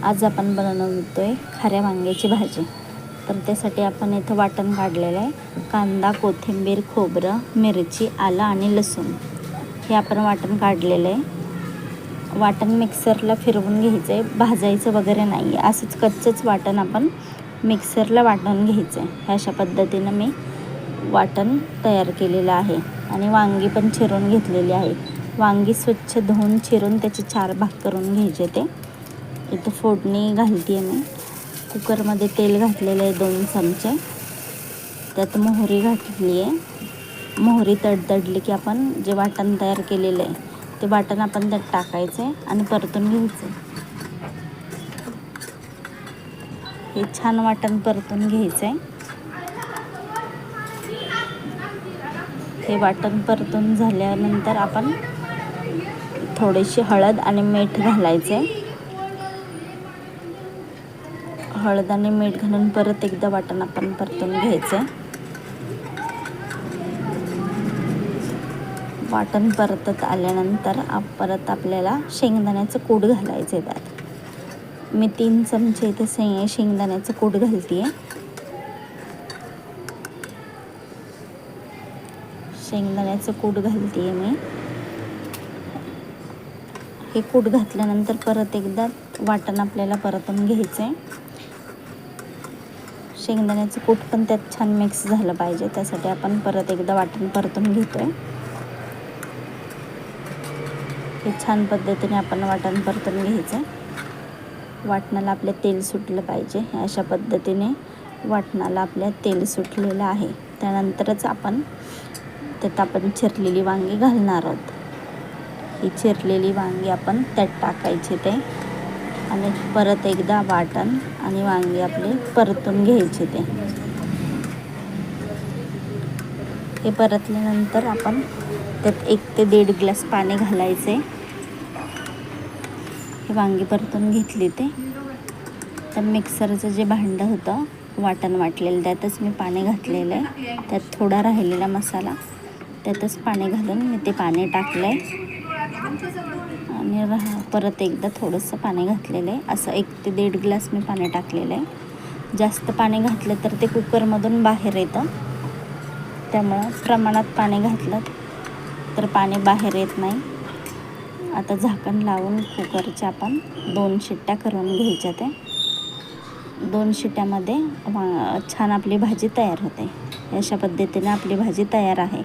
आज आपण बनवतोय खाऱ्या वांग्याची भाजी. तर त्यासाठी आपण इथं वाटण काढलेलं आहे. कांदा, कोथिंबीर, खोबरं, मिरची, आलं आणि लसूण हे आपण वाटण काढलेलं आहे. वाटण मिक्सरला फिरवून घ्यायचं आहे, भाजायचं वगैरे नाही आहे. असंच कच्चंच वाटण आपण मिक्सरला वाटून घ्यायचं आहे. अशा पद्धतीनं मी वाटण तयार केलेलं आहे. आणि वांगी पण चिरून घेतलेली आहे. वांगी स्वच्छ धुवून चिरून त्याचे 4 भाग करून घ्यायचे. ते इथं फोडणी घालते आहे मी. कुकरमध्ये तेल घातलेलं आहे 2 चमचे. त्यात मोहरी घातली आहे. मोहरी तडतडली की आपण जे वाटण तयार केलेलं आहे ते वाटण आपण त्यात टाकायचं आहे आणि परतून घ्यायचं. हे छान वाटण परतून घ्यायचं आहे. हे वाटण परतून झाल्यानंतर आपण थोडीशी हळद आणि मीठ घालायचं आहे. हळद आणि मीठ घालून परत एकदा वाटण आपण परतून घ्यायचं आहे. वाटण परतत आल्यानंतर परत आपल्याला शेंगदाण्याचं कूट घालायचं आहे. त्यात मी 3 चमचे इथं शेंगदाण्याचं कूट घालते आहे. शेंगदाण्याचं कूट घालते आहे मी. हे कूट घातल्यानंतर परत एकदा वाटण आपल्याला परतून घ्यायचं आहे. शेंगदाण्याचं कूट पण त्यात छान मिक्स झालं पाहिजे, त्यासाठी आपण परत एकदा वाटण परतून घेतो आहे. हे छान पद्धतीने आपण वाटण परतून घ्यायचं आहे. वाटणाला आपल्या तेल सुटलं पाहिजे. अशा पद्धतीने वाटणाला आपल्या तेल सुटलेलं आहे. त्यानंतरच आपण चिरलेली वांगी घालणार आहोत. ही चिरलेली वांगी आपण त्यात टाकायची ते आणि परत एकदा वाटण आणि वांगी आपले परतून घ्यायचे. हे परतल्यानंतर आपण त्यात 1 ते 1.5 ग्लास पाणी घालायचे. हे वांगी परतून घेतली तर मिक्सरचं जे भांडं होतं वाटण वाटलेलं त्यातच मी पाणी घातलेलं आहे. त्यात थोडा राहिलेला मसाला त्यातच पाणी घालून मी ते पाणी टाकलं आहे आणि परत एकदा थोडंसं पाणी घातलेलं आहे. असं 1 ते 1.5 ग्लास मी पाणी टाकलेलं आहे. जास्त पाणी घातलं तर ते कुकरमधून बाहेर येतं, त्यामुळं प्रमाणात पाणी घातलं तर पाणी बाहेर येत नाही. आता झाकण लावून कुकरच्या आपण 2 शिट्ट्या करून घ्यायच्या. ते 2 शिट्ट्यामध्ये छान आपली भाजी तयार होते. अशा पद्धतीने आपली भाजी तयार आहे.